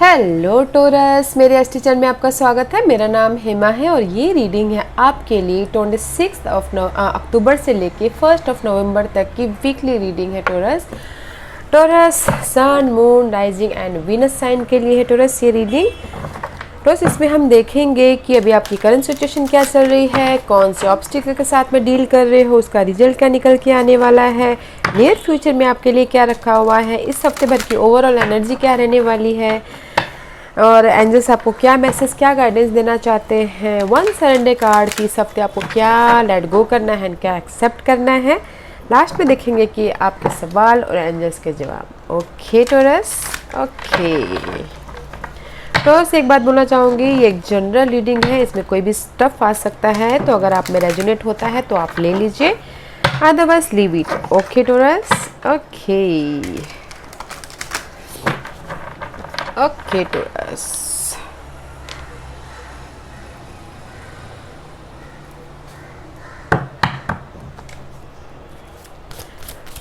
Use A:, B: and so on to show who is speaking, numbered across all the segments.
A: Hello torus, मेरे Estee channel में आपका स्वागत है। मेरा नाम हेमा है और ये रीडिंग है आपके लिए 26 अक्टूबर से लेके 1 नवंबर तक की वीकली रीडिंग है। Taurus sun, moon, rising and Venus sign के लिए है टोरस ये रीडिंग। टोरस इसमें हम देखेंगे कि अभी आपकी करंट सिचुएशन क्या चल रही है, कौन से ऑब्स्टिकल के साथ में डील कर रहे हो, उसका रिजल्ट क्या निकल के आने वाला है, नियर फ्यूचर में आपके लिए क्या रखा हुआ है, इस हफ्ते भर की ओवरऑल एनर्जी क्या रहने वाली है और एंजल्स आपको क्या मैसेज, क्या गाइडेंस देना चाहते हैं। वन सरेंडर कार्ड की इस हफ्ते आपको क्या लेट गो करना है, क्या एक्सेप्ट करना है। लास्ट में देखेंगे कि आपके सवाल और एंजल्स के जवाब। ओके टोरस, ओके टोरस, एक बात बोलना चाहूँगी, ये एक जनरल रीडिंग है, इसमें कोई भी स्टफ आ सकता है, तो अगर आप में रेजोनेट होता है तो आप ले लीजिए, otherwise leave it. Okay Taurus, okay okay Taurus.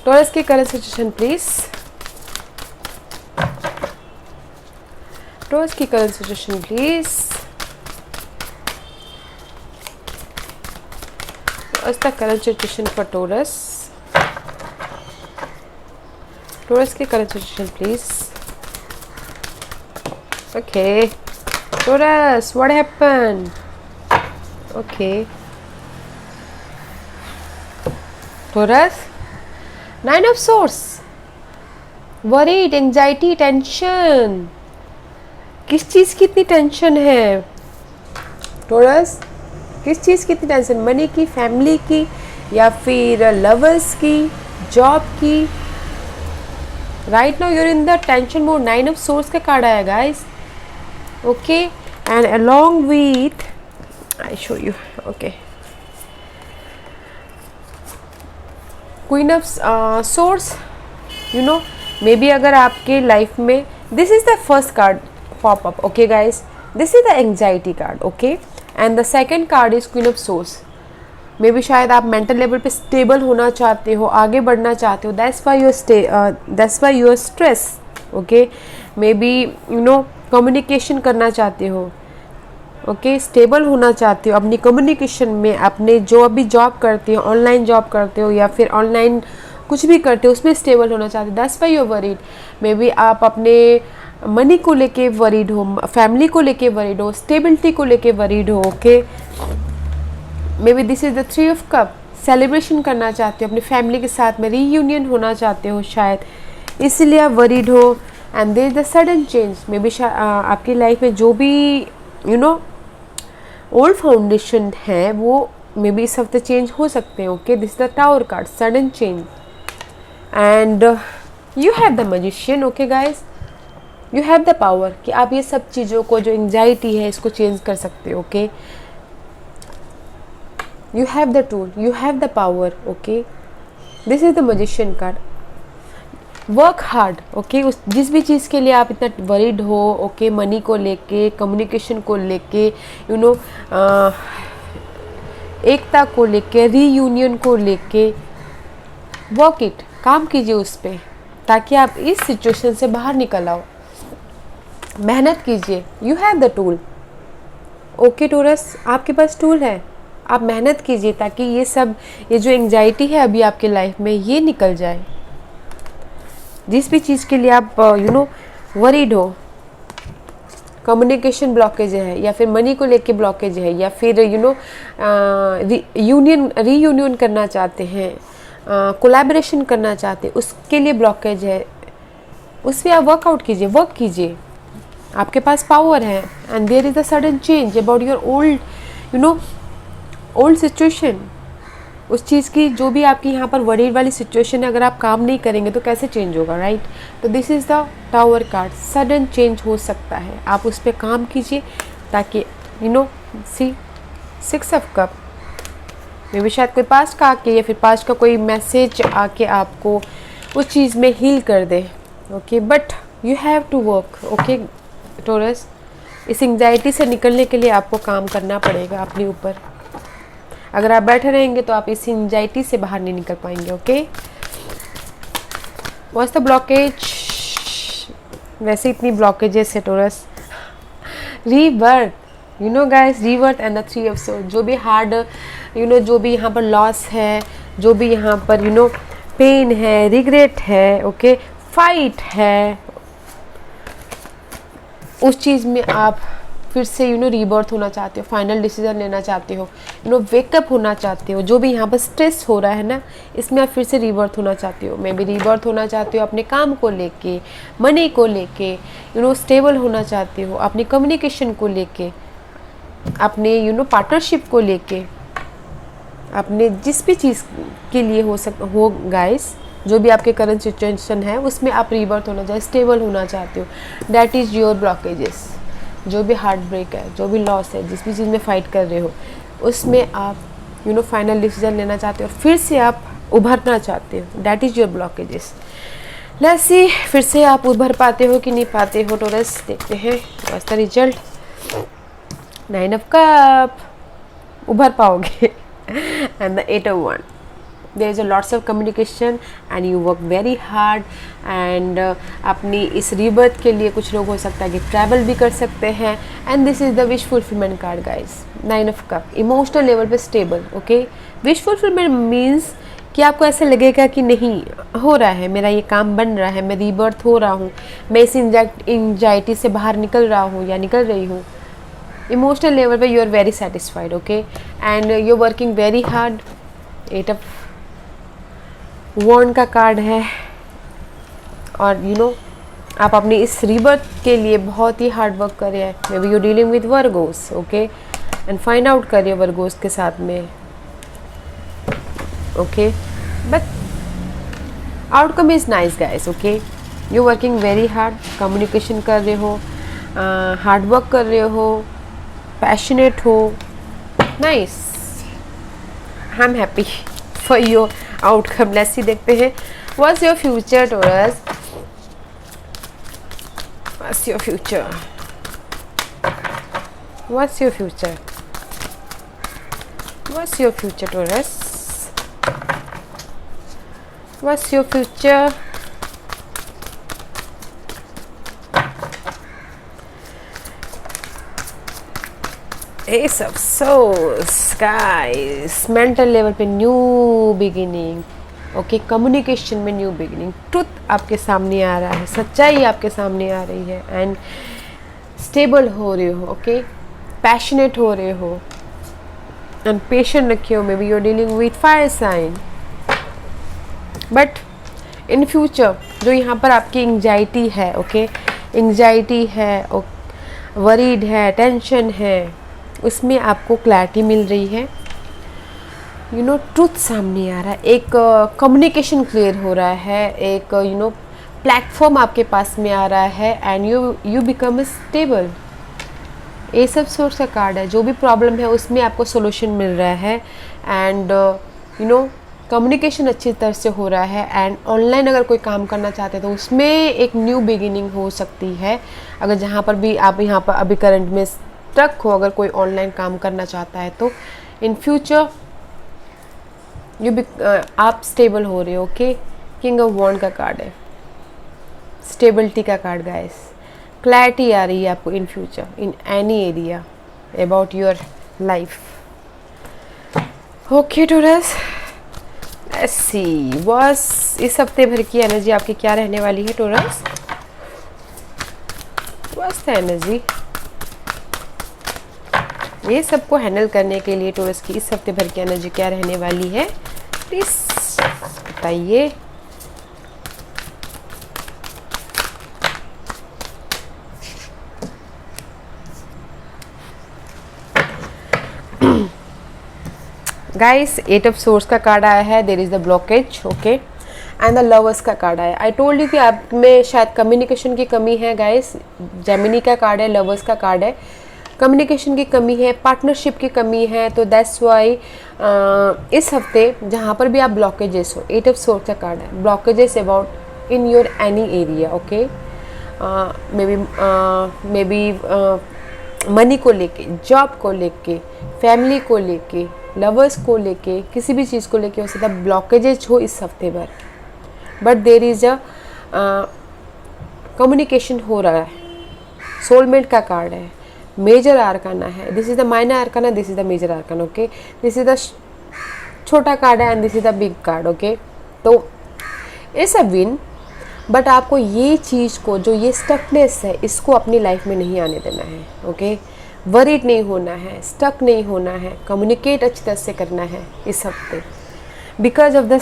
A: Taurus की करंट सिचुएशन प्लीज। टोरस की current situation please. What's the current situation for Taurus? Taurus की current situation please. Okay. Taurus, what happened? Okay. Taurus, Nine of Swords. Worried, anxiety, tension. किस चीज़ की इतनी tension है torus? किस चीज़ की इतनी टेंशन? मनी की, फैमिली की, या फिर लवर्स की, जॉब की? Right now you're in the tension mode. Nine of swords का कार्ड आया guys. Okay, and along with I show you. Okay, queen of source, you know may be अगर आपके लाइफ में this is the first card pop up. Okay guys, this is the anxiety card. Okay, and the second card is Queen of Swords. May be शायद आप mental level पे stable होना चाहते हो, आगे बढ़ना चाहते हो, that's why you are stress. Okay, may be you know communication करना चाहते हो, ओके स्टेबल होना चाहते हो अपनी कम्युनिकेशन में, अपने जो अभी जॉब करते हो, ऑनलाइन जॉब करते हो या फिर ऑनलाइन कुछ भी करते हो उसमें स्टेबल होना चाहते हो, that's why you are worried. Maybe आप अपने मनी को लेके वरीड हो, फैमिली को लेके वरीड हो, स्टेबिलिटी को लेके वरीड हो। Okay, may be this is the 3 of cup. Celebration करना चाहते हो अपनी फैमिली के साथ में, रीयूनियन होना चाहते हो शायद, इसलिए आप वरीड हो। And there is the sudden change. Maybe आपकी लाइफ में जो भी यू नो ओल्ड फाउंडेशन है वो मे बी इस हफ्ते चेंज हो सकते हैं। Okay, this the tower card, sudden change, and you have the magician. Okay guys, you have the power कि आप ये सब चीज़ों को, जो एंजाइटी है, इसको चेंज कर सकते हो। Okay, you have the tool, you have the power. Okay, this is the magician card. Work hard. Okay, उस जिस भी चीज़ के लिए आप इतना वरीड हो, ओके मनी को लेके, कम्युनिकेशन को लेके, यू नो एकता को लेके, रीयूनियन को लेके, वर्क इट, काम कीजिए उस पर, ताकि आप इस सिचुएशन से बाहर निकल आओ। मेहनत कीजिए, you have the tool. Okay Taurus, आपके पास टूल है, आप मेहनत कीजिए ताकि ये जो एंजाइटी है अभी आपके लाइफ में, ये निकल जाए। जिस भी चीज़ के लिए आप यू नो वरीड हो, कम्युनिकेशन ब्लॉकेज है या फिर मनी को लेके ब्लॉकेज है या फिर यू नो रीयूनियन करना चाहते हैं, कोलैबोरेशन करना चाहते हैं, उसके लिए ब्लॉकेज है, उस पर आप वर्कआउट कीजिए, वर्क कीजिए, आपके पास पावर है। And there is a sudden change about your old you know old situation. उस चीज़ की जो भी आपकी यहाँ पर वरीड वाली सिचुएशन है, अगर आप काम नहीं करेंगे तो कैसे चेंज होगा, राइट? तो this is the tower card, sudden change हो सकता है, आप उस पर काम कीजिए ताकि you know see 6 of cup. May भी शायद कोई पास्ट का आके या फिर पास्ट का कोई मैसेज आके आपको उस चीज़ में हील कर दे। Okay, but you have to work. Okay Taurus, इस एंग्जाइटी से निकलने के लिए आपको काम करना पड़ेगा अपने ऊपर। अगर आप बैठे रहेंगे तो आप इस एंजाइटी से बाहर नहीं निकल पाएंगे। ओके, व्हाट्स द ब्लॉकेज वैसे इतनी ब्लॉकेजेस है Taurus. Rebirth, you know guys, rebirth and the three of sword, जो भी हार्ड जो भी यहाँ पर लॉस है, जो भी यहाँ पर पेन है, रिग्रेट है, ओके, फाइट है, उस चीज़ में आप फिर से रीबर्थ होना चाहते हो, फाइनल डिसीजन लेना चाहते हो, वेकअप होना चाहते हो। जो भी यहाँ पर स्ट्रेस हो रहा है ना, इसमें आप फिर से रीबर्थ होना चाहते हो। मे बी रीबर्थ होना चाहते हो अपने काम को लेके, मनी को लेके, स्टेबल होना चाहते हो अपनी कम्युनिकेशन को लेके, अपने पार्टनरशिप को लेके, अपने जिस भी चीज़ के लिए हो गाइस, जो भी आपके करंट सिचुएशन है उसमें आप रीबर्थ होना चाहिए, स्टेबल होना चाहते हो। That is your blockages. जो भी हार्ट ब्रेक है, जो भी लॉस है, जिस भी चीज़ में फाइट कर रहे हो, उसमें आप फाइनल डिसीजन लेना चाहते हो, फिर से आप उभरना चाहते हो। That is your blockages. Let's see फिर से आप उभर पाते हो कि नहीं पाते हो टोरस, देखते हैं what's the result. 9 of cup, उभर पाओगे। And the 8 of one, there is a lots of communication and you work very hard and अपनी इस rebirth के लिए कुछ लोग हो सकता है कि ट्रैवल भी कर सकते हैं। and this is the wish fulfillment card guys, 9 of cup, emotional level पे stable. Okay, wish fulfilment means कि आपको ऐसा लगेगा कि नहीं हो रहा है, मेरा ये काम बन रहा है, मैं रीबर्थ हो रहा हूँ, मैं इस एंजाइटी से बाहर निकल रहा हूँ या निकल रही हूँ। इमोशनल लेवल पे you are very satisfied, okay, and you are working very hard. 8 of wand का कार्ड है और आप अपनी इस रीबर्थ के लिए बहुत ही हार्ड वर्क कर रहे हैं। May be you dealing with Virgo's, okay, and find out करिए वर्गोस के साथ में, okay, but outcome is nice guys, okay. You working very hard, communication कर रहे हो, हार्ड वर्क कर रहे हो, पैशनेट हो, nice. I am happy for your outcome. Let's see, देखते हैं what's your future Taurus, what's your future, what's your future, what's your future Taurus, what's your future. Ace of swords guys, mental level पे new beginning, okay, communication में new beginning, truth आपके सामने आ रहा है, सच्चाई आपके सामने आ रही है, एंड स्टेबल हो रहे हो, ओके, पैशनेट हो रहे हो, एंड पेशेंट रखे हो। Maybe you are dealing with fire sign, but in future जो यहाँ पर आपकी एंजाइटी है, ओके, एंजाइटी है, वरीड है, टेंशन है, उसमें आपको क्लैरिटी मिल रही है। ट्रुथ सामने आ रहा है, एक कम्युनिकेशन क्लियर हो रहा है, एक प्लेटफॉर्म आपके पास में आ रहा है, एंड यू बिकम स्टेबल। ये सब सोर्स का कार्ड है। जो भी प्रॉब्लम है उसमें आपको सोल्यूशन मिल रहा है, एंड कम्युनिकेशन अच्छी तरह से हो रहा है, एंड ऑनलाइन अगर कोई काम करना चाहते हैं तो उसमें एक न्यू बिगिनिंग हो सकती है। अगर जहाँ पर भी आप यहाँ पर अभी करंट में स्टक हो, अगर कोई ऑनलाइन काम करना चाहता है तो इन फ्यूचर आप स्टेबल हो रहे हो, ओके। किंग ऑफ वॉन्ड का कार्ड है, स्टेबिलिटी का कार्ड गाइस। क्लैरिटी आ रही है आपको in future in any area about your life, okay Taurus. Let's see बस इस हफ्ते भर की एनर्जी आपकी क्या रहने वाली है टोरस, बस द एनर्जी ये सबको हैंडल करने के लिए टोरस की इस हफ्ते भर की एनर्जी क्या रहने वाली है, प्लीज बताइए। गाइस 8 ऑफ सोर्स का कार्ड आया है, there is the blockage, okay, and the lovers का कार्ड आया। आई टोल्ड यू कि आप में शायद कम्युनिकेशन की कमी है गाइस। जेमिनी का कार्ड है, लवर्स का कार्ड है, कम्युनिकेशन की कमी है, पार्टनरशिप की कमी है, तो दैट्स वाई इस हफ्ते जहाँ पर भी आप ब्लॉकेजेस हो, 8 ऑफ सोर्स का कार्ड है, blockages about in your any area, okay, may be money को लेके, जॉब को लेके, फैमिली को लेके, लवर्स को लेके, किसी भी चीज़ को लेके हो सकता है ब्लॉकेजेज हो इस हफ्ते भर, but there is a communication हो रहा है, सोलमेट का कार्ड है, मेजर आर्काना है, this is the minor arcana, this is the major arcana, okay, this is the छोटा कार्ड है and this is the big card, okay. तो it's a win, but आपको ये चीज़ को, जो ये स्टकनेस है, इसको अपनी लाइफ में नहीं आने देना है, ओके। वरीड नहीं होना है, स्टक नहीं होना है, कम्युनिकेट अच्छी तरह से करना है इस हफ्ते। Because of the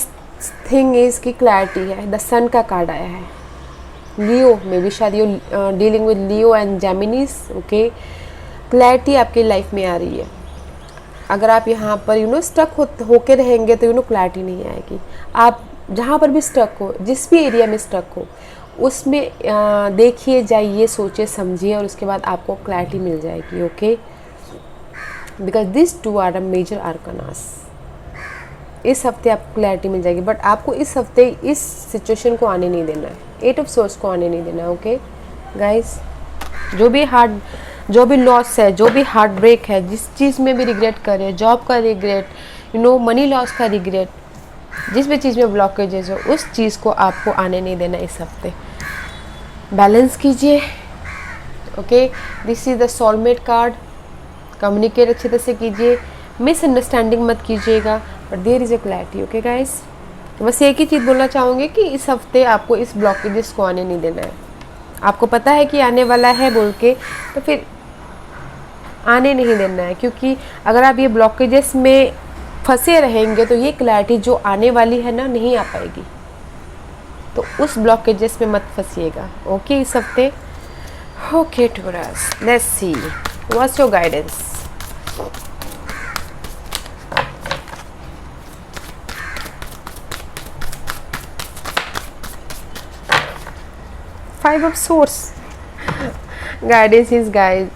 A: thing is की क्लैरिटी है, द सन का कार्ड आया है, लियो में भी शायद you dealing with Leo and Geminis, okay. Clarity आपकी लाइफ में आ रही है। अगर आप यहाँ पर स्टक होके रहेंगे तो क्लैरिटी नहीं आएगी। आप जहाँ पर भी स्टक हो, जिस भी एरिया में स्टक हो, उसमें देखिए, जाइए, सोचिए, समझिए और उसके बाद आपको क्लैरिटी मिल जाएगी, okay. Because this two are the major arcanas. इस हफ्ते आपको क्लैरिटी मिल जाएगी, बट आपको इस हफ्ते इस सिचुएशन को आने नहीं देना है, 8 ऑफ सोर्स को आने नहीं देना है, ओके गाइस। जो भी लॉस है, जो भी हार्ट ब्रेक है, जिस चीज़ में भी रिग्रेट कर रहे हैं, जॉब का रिग्रेट, मनी लॉस का रिग्रेट, जिस भी चीज़ में ब्लॉकेजेस हो, उस चीज़ को आपको आने नहीं देना इस हफ्ते। बैलेंस कीजिए, okay. This is the soulmate card. Communicate अच्छे तरह से कीजिए, मिसअंडरस्टैंडिंग मत कीजिएगा, but there is a clarity, okay guys. तो बस एक ही चीज़ बोलना चाहूँगी कि इस हफ्ते आपको इस ब्लॉकेजेस को आने नहीं देना है। आपको पता है कि आने वाला है बोल के, तो फिर आने नहीं देना है, क्योंकि अगर आप ये ब्लॉकेजेस में फंसे रहेंगे तो ये क्लैरिटी जो आने वाली है ना, नहीं आ पाएगी। तो उस ब्लॉकेजेस में मत फंसिएगा, ओके इस हफ्ते। Okay Taurus, let's see what's your guidance. Five of Swords. Guidance is guys.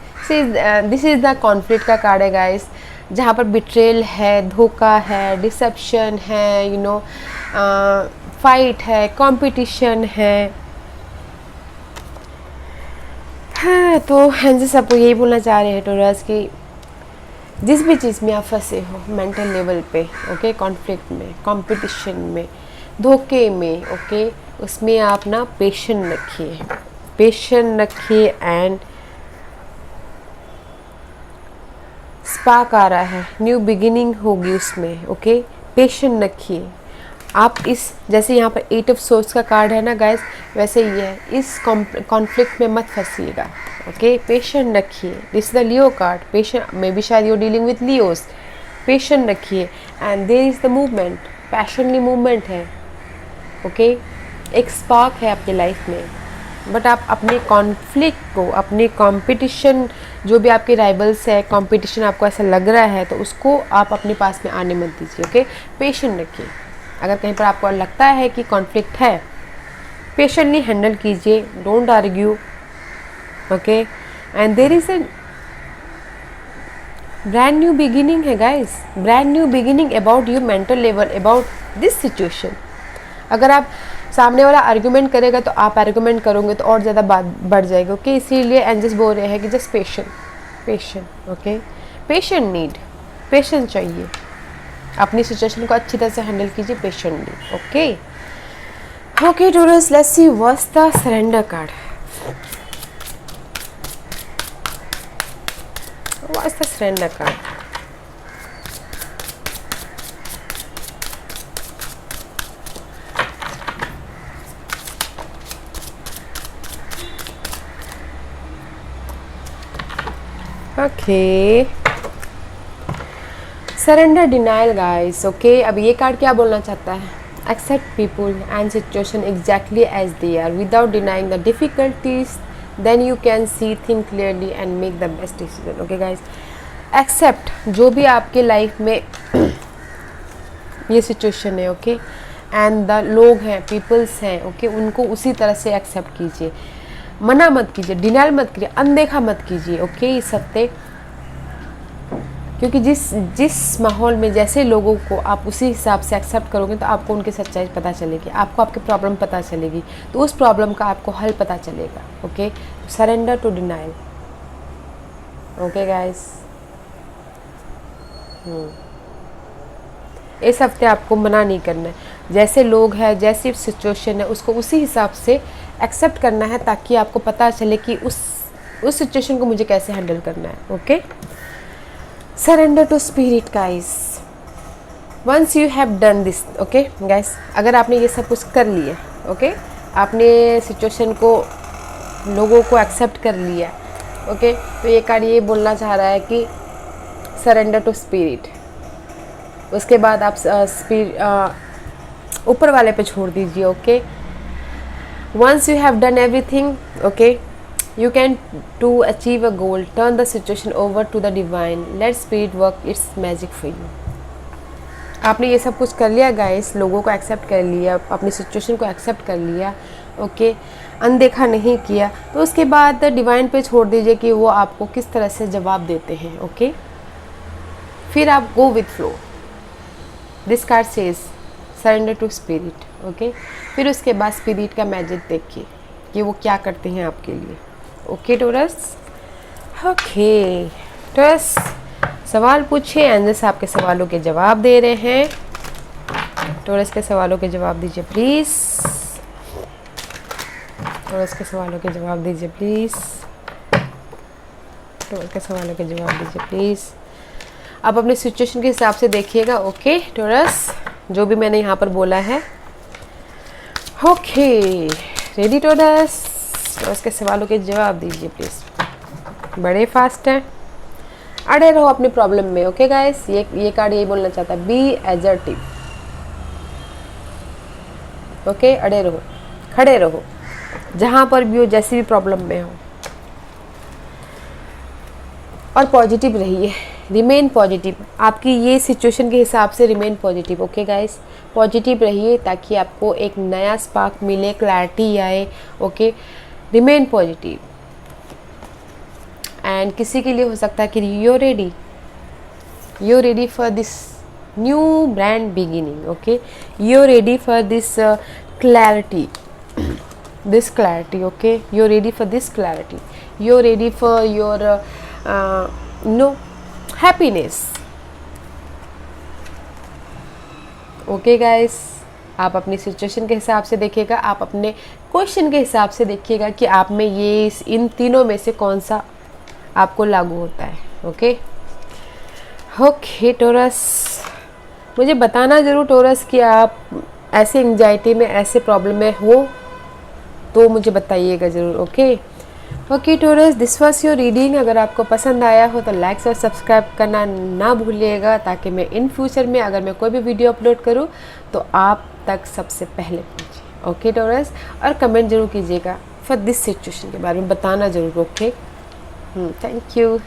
A: This is the conflict का कार्ड है guys, जहाँ पर बिट्रेल है, धोखा है, डिसेप्शन है, फाइट है, कंपटीशन है। हाँ, तो एंजल्स आपको यही बोलना चाह रहे हैं टॉरस कि जिस भी चीज़ में आप फंसे हो मेंटल लेवल पे, ओके, कॉन्फ्लिक्ट में, कंपटीशन में, धोखे में, ओके, उसमें आप ना पेशेंस रखिए एंड स्पार्क आ रहा है, न्यू बिगिनिंग होगी उसमें, ओके। पेशेंस रखिए आप। इस जैसे यहाँ पर 8 ऑफ सोर्स का कार्ड है ना गाइस, वैसे ही है, इस कॉन्फ्लिक्ट में मत फंसिएगा, ओके। पेशेंस रखिए। This the Leo card, patience, maybe शायद you dealing with Leos. Patience रखिए and there is the movement, passionately movement है, ओके। एक स्पार्क है आपकी लाइफ में, बट आप अपने कॉन्फ्लिक्ट को, अपने कंपटीशन, जो भी आपके राइवल्स है, कंपटीशन आपको ऐसा लग रहा है, तो उसको आप अपने पास में आने मत दीजिए, ओके। पेशेंट रखिए। अगर कहीं पर आपको लगता है कि कॉन्फ्लिक्ट है, पेशेंटली हैंडल कीजिए, don't argue, okay. And there is a brand new beginning है guys, brand new beginning about you mental level, about this situation. अगर आप सामने वाला आर्गुमेंट करेगा तो आप आर्गुमेंट करोगे तो और ज़्यादा बात बढ़ जाएगी, ओके। इसीलिए एंजल्स बोल रहे हैं कि जस्ट पेशेंट, ओके। पेशेंट चाहिए, अपनी सिचुएशन को अच्छी तरह से हैंडल कीजिए patiently, okay Taurus. Let's see what's the surrender card. What's the surrender card? Okay, surrender, denial guys, okay. अब ये कार्ड क्या बोलना चाहता है? Accept people and situation exactly as they are without denying the difficulties, then you can see think clearly and make the best decision, okay guys. Accept जो भी आपके life में ये सिचुएशन है, ओके, एंड द लोग हैं, peoples हैं, okay, उनको उसी तरह से एक्सेप्ट कीजिए, मना मत कीजिए, डिनाइल मत कीजिए, अनदेखा मत कीजिए, ओके इस हफ्ते। क्योंकि जिस माहौल में जैसे लोगों को आप उसी हिसाब से एक्सेप्ट करोगे तो आपको उनकी सच्चाई पता चलेगी, आपको आपकी प्रॉब्लम पता चलेगी, तो उस प्रॉब्लम का आपको हल पता चलेगा, ओके। Surrender to denial, okay guys. इस हफ्ते आपको मना नहीं करना है, जैसे लोग हैं, जैसी सिचुएशन है, उसको उसी हिसाब से एक्सेप्ट करना है ताकि आपको पता चले कि उस सिचुएशन को मुझे कैसे हैंडल करना है. Okay, surrender to spirit guys. Once you have done this, okay guys, अगर आपने ये सब कुछ कर लिया, ओके, आपने सिचुएशन को, लोगों को एक्सेप्ट कर लिया, ओके, तो ये कार्ड ये बोलना चाह रहा है कि सरेंडर टू स्पिरिट. उसके बाद आप ऊपर वाले पे छोड़ दीजिए. Okay, once you have done everything, okay, you can to achieve a goal, turn the situation over to the divine, let spirit work its magic for you. आपने ये सब कुछ कर लिया गाइस, लोगों को एक्सेप्ट कर लिया, अपनी सिचुएशन को एक्सेप्ट कर लिया, ओके, अनदेखा नहीं किया, तो उसके बाद डिवाइन पे छोड़ दीजिए कि वो आपको किस तरह से जवाब देते हैं. ओके, फिर आप go with flow. This card says surrender to spirit. Okay, फिर उसके बाद स्पिरिट का मैजिक देखिए कि वो क्या करते हैं आपके लिए. ओके टोरस, ओके टोरस, सवाल पूछिए, एंजल्स आपके सवालों के जवाब दे रहे हैं. टोरस के सवालों के जवाब दीजिए प्लीज़. टोरस के सवालों के जवाब दीजिए प्लीज़. टोरस के सवालों के जवाब दीजिए प्लीज़. आप अपने सिचुएशन के हिसाब से देखिएगा. ओके टोरस, जो भी मैंने यहाँ पर बोला है. Okay, ready Taurus? तो उसके सवालों के जवाब दीजिए प्लीज़. बड़े फास्ट हैं, अड़े रहो अपनी प्रॉब्लम में. ओके गाइस, ये कार्ड यही बोलना चाहता है, बी एजर्टिव. ओके, अड़े रहो, खड़े रहो, जहाँ पर भी हो, जैसी भी प्रॉब्लम में हो, और पॉजिटिव रहिए. Remain positive. आपकी ये सिचुएशन के हिसाब से remain positive. Okay guys, positive रहिए ताकि आपको एक नया स्पार्क मिले, क्लैरिटी आए. Okay, remain positive. एंड किसी के लिए हो सकता है कि you ready for this new brand beginning. Okay, you ready for this clarity, okay, you ready for this clarity, you ready for your no happiness. Okay guys, आप अपनी situation के हिसाब से देखिएगा, आप अपने क्वेश्चन के हिसाब से देखिएगा कि आप में ये इन तीनों में से कौन सा आपको लागू होता है. ओके, ओके टोरस, मुझे बताना ज़रूर टोरस कि आप ऐसे एंजाइटी में, ऐसे प्रॉब्लम में हो तो मुझे बताइएगा ज़रूर. Okay, okay Taurus, this was your reading. अगर आपको पसंद आया हो तो लाइक और सब्सक्राइब करना ना भूलिएगा ताकि मैं इन फ्यूचर में अगर मैं कोई भी वीडियो अपलोड करूं तो आप तक सबसे पहले पहुंचे. ओके टोरस, और कमेंट जरूर कीजिएगा फॉर दिस सिचुएशन के बारे में, बताना ज़रूर. Okay, thank you.